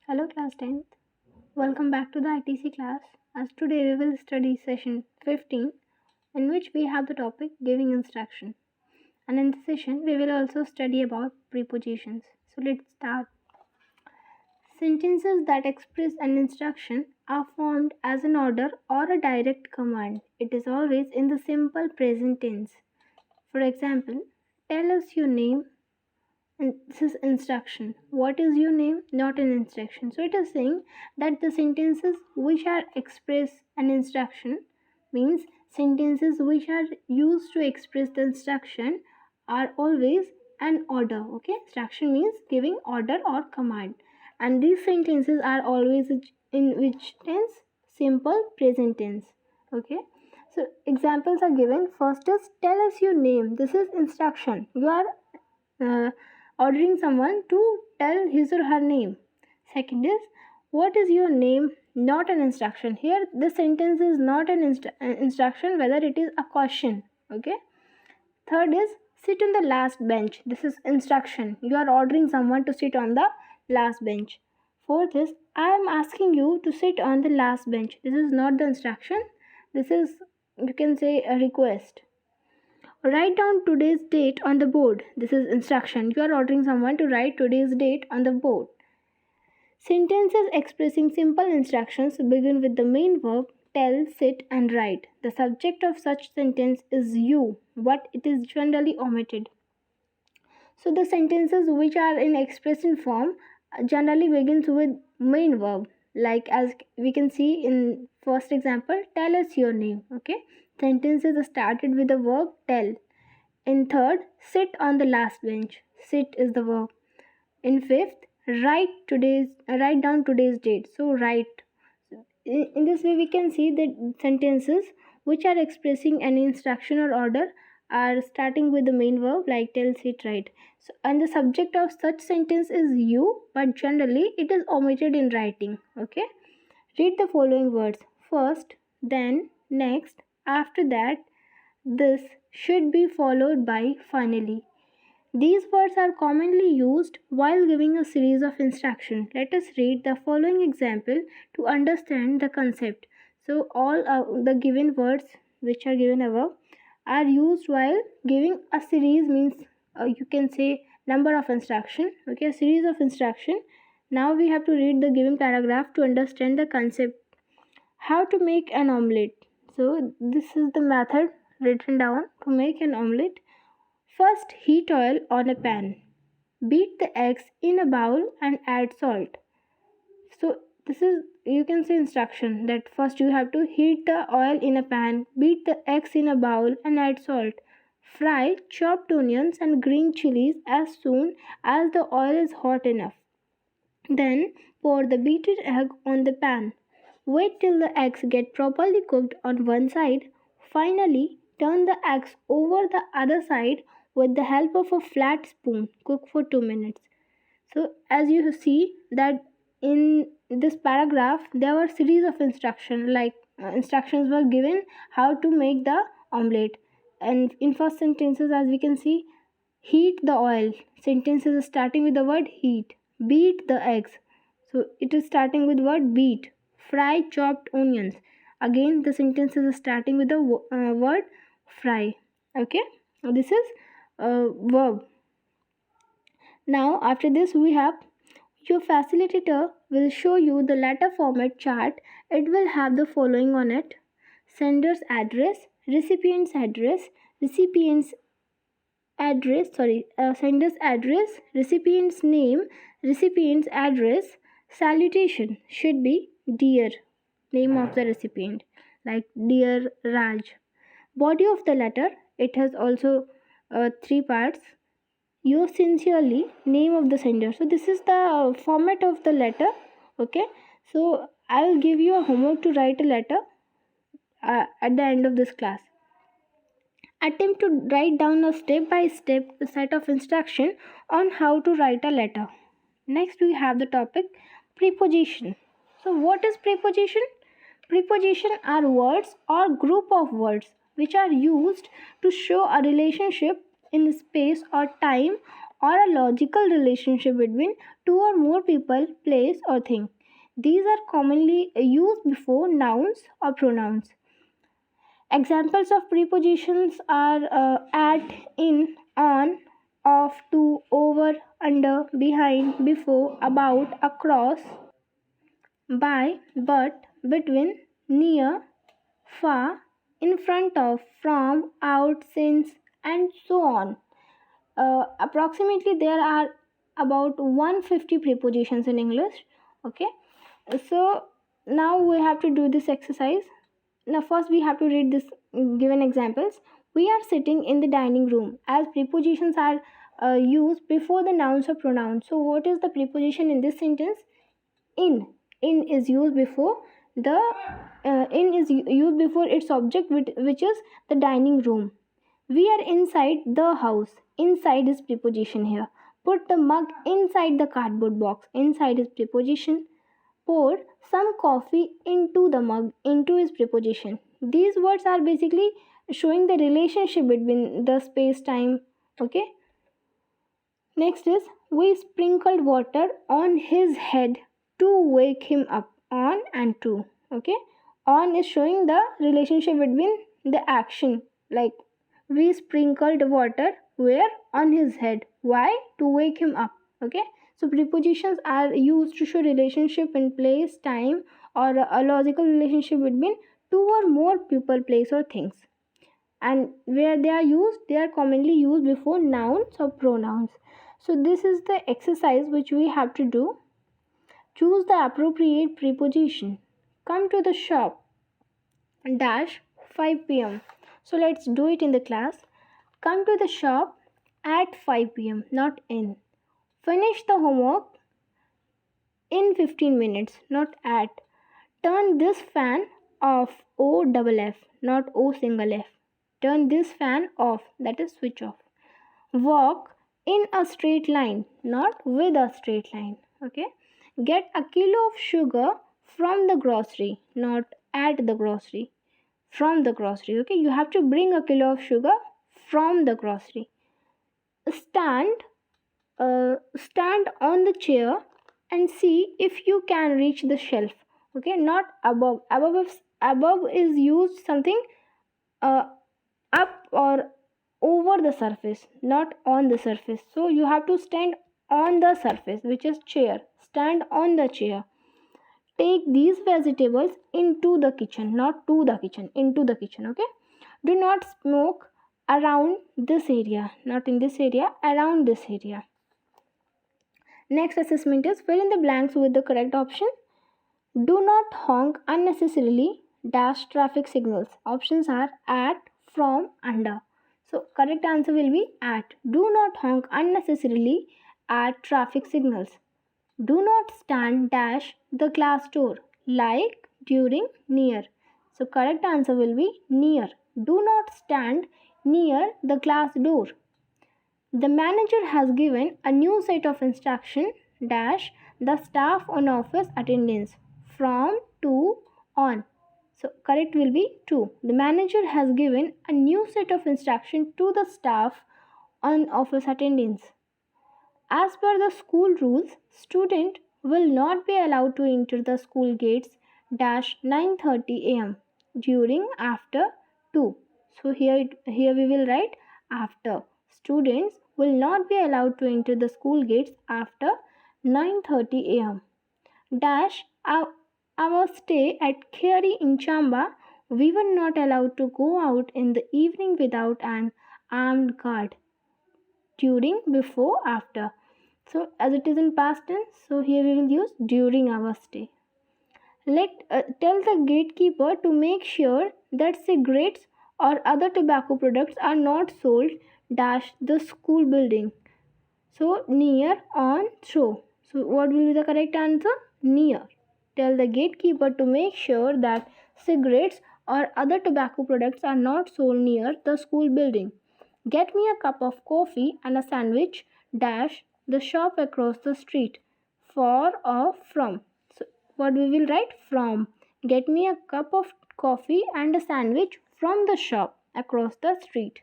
Hello class 10th. Welcome back to the ITC class. As today we will study session 15 in which we have the topic giving instruction. And in this session we will also study about prepositions. So let's start. Sentences that express an instruction are formed as an order or a direct command. It is always in the simple present tense. For example, tell us your name. And this is instruction. What is your name? Not an instruction. So it is saying that the sentences which are express an instruction means sentences which are used to express the instruction are always an order. Okay, instruction means giving order or command, and these sentences are always in which tense? Simple present tense. Okay, so examples are given. First is tell us your name. This is instruction. You are uh, ordering someone to tell his or her name. Second is what is your name? Not an instruction. Here the sentence is not an instruction, whether it is a question. Okay. Third is sit on the last bench. This is instruction. You are ordering someone to sit on the last bench. Fourth is I am asking you to sit on the last bench. This is not the instruction. This is, you can say, a request. Write down today's date on the board. This is instruction. You are ordering someone to write today's date on the board. Sentences expressing simple instructions begin with the main verb tell, sit, and write. The subject of such sentence is you, but it is generally omitted. So the sentences which are in expression form generally begins with main verb. Like as we can see in first example, tell us your name. Okay, sentences started with the verb tell. In third, sit on the last bench. Sit is the verb. In fifth, write down today's date. So write. In this way we can see that sentences which are expressing an instruction or order are starting with the main verb like tell, sit, write. So and the subject of such sentence is you, but generally it is omitted in writing. Okay. Read the following words. First, then, next, after that, this should be followed by finally. These words are commonly used while giving a series of instructions. Let us read the following example to understand the concept. So, all the given words which are given above are used while giving a series, means you can say number of instruction. Okay, a series of instruction. Now we have to read the given paragraph to understand the concept. How to make an omelette. So this is the method written down to make an omelette. First, heat oil on a pan. Beat the eggs in a bowl and add salt. So this is, you can say, instruction that first you have to heat the oil in a pan, beat the eggs in a bowl and add salt. Fry chopped onions and green chilies as soon as the oil is hot enough. Then pour the beaten egg on the pan. Wait till the eggs get properly cooked on one side. Finally, turn the eggs over the other side with the help of a flat spoon. Cook for 2 minutes. So as you see that in this paragraph there were series of instructions, like instructions were given how to make the omelette. And in first sentences, as we can see, heat the oil. Sentences starting with the word heat. Beat the eggs. So it is starting with word beat. Fry chopped onions. Again the sentences is starting with the word fry. Okay, this is verb. Now after this we have your facilitator will show you the letter format chart. It will have the following on it: sender's address, recipient's address, sender's address, recipient's name, recipient's address. Salutation should be dear, name of the recipient, like dear Raj. Body of the letter, it has also three parts. Yours sincerely, name of the sender. So this is the format of the letter. Okay, so I will give you a homework to write a letter at the end of this class. Attempt to write down a step by step set of instruction on how to write a letter. Next we have the topic preposition. So what is preposition? Preposition are words or group of words which are used to show a relationship in space or time or a logical relationship between two or more people, place, or thing. These are commonly used before nouns or pronouns. Examples of prepositions are at, in, on, off, to, over, under, behind, before, about, across, by, but, between, near, far, in front of, from, out, since, and so on. Approximately there are about 150 prepositions in English. Okay, so now we have to do this exercise. Now first we have to read this given examples. We are sitting in the dining room. As prepositions are used before the nouns or pronouns, so what is the preposition in this sentence? In is used before the used before its object, which is the dining room. We are inside the house. Inside is preposition here. Put the mug inside the cardboard box. Inside is preposition. Pour some coffee into the mug. Into is preposition. These words are basically showing the relationship between the space time. Okay. Next is, we sprinkled water on his head to wake him up. On and to. Okay. On is showing the relationship between the action. Like, we sprinkled water where? On his head. Why? To wake him up. Okay. So prepositions are used to show relationship in place, time, or a logical relationship between two or more people, place, or things. And where they are used, they are commonly used before nouns or pronouns. So this is the exercise which we have to do. Choose the appropriate preposition. Come to the shop. Dash 5 p.m. So let's do it in the class. Come to the shop at 5 p.m. not in. Finish the homework in 15 minutes, not at. Turn this fan off, O double F, not O single F. Turn this fan off, that is switch off. Walk in a straight line, not with a straight line. Okay. Get a kilo of sugar from the grocery, not at the grocery. From the grocery. Okay. You have to bring a kilo of sugar from the grocery. Stand on the chair and see if you can reach the shelf. Okay, not above. Above is used something up or over the surface, not on the surface. So you have to stand on the surface, which is chair. Stand on the chair. Take these vegetables into the kitchen, not to the kitchen, into the kitchen. Okay. Do not smoke around this area, not in this area, around this area. Next assessment is, fill in the blanks with the correct option. Do not honk unnecessarily dash traffic signals. Options are at, from, under. So correct answer will be at. Do not honk unnecessarily at traffic signals. Do not stand dash the glass door, like, during, near. So correct answer will be near. Do not stand near the glass door. The manager has given a new set of instruction dash the staff on office attendance, from, to, on. So correct will be to. The manager has given a new set of instruction to the staff on office attendance. As per the school rules, student will not be allowed to enter the school gates dash 9:30 a.m. during, after, to. So here we will write after. Students will not be allowed to enter the school gates after 9:30 a.m. Dash our stay at Kheri in Chamba, we were not allowed to go out in the evening without an armed guard. During, before, after. So as it is in past tense, so here we will use during our stay. Tell the gatekeeper to make sure that cigarettes or other tobacco products are not sold dash the school building. So near, on, through. So what will be the correct answer? Near. Tell the gatekeeper to make sure that cigarettes or other tobacco products are not sold near the school building. Get me a cup of coffee and a sandwich dash the shop across the street. For or from. So what we will write? From. Get me a cup of coffee and a sandwich from the shop across the street.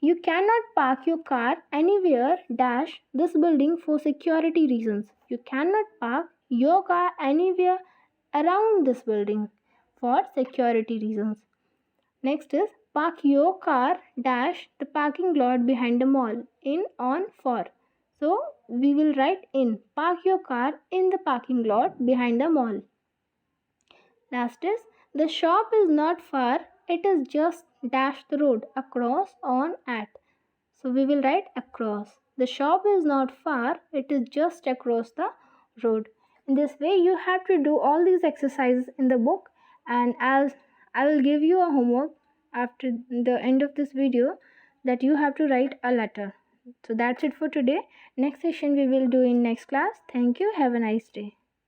You cannot park your car anywhere dash this building for security reasons. You cannot park your car anywhere around this building for security reasons. Next is park your car dash the parking lot behind the mall in on for. So we will write in park your car in the parking lot behind the mall. Last is the shop is not far, it is just dash the road across on at. So we will write across. The shop is not far, it is just across the road. In this way, you have to do all these exercises in the book, and as I will give you a homework after the end of this video that you have to write a letter. So that's it for today. Next session we will do in next class. Thank you. Have a nice day.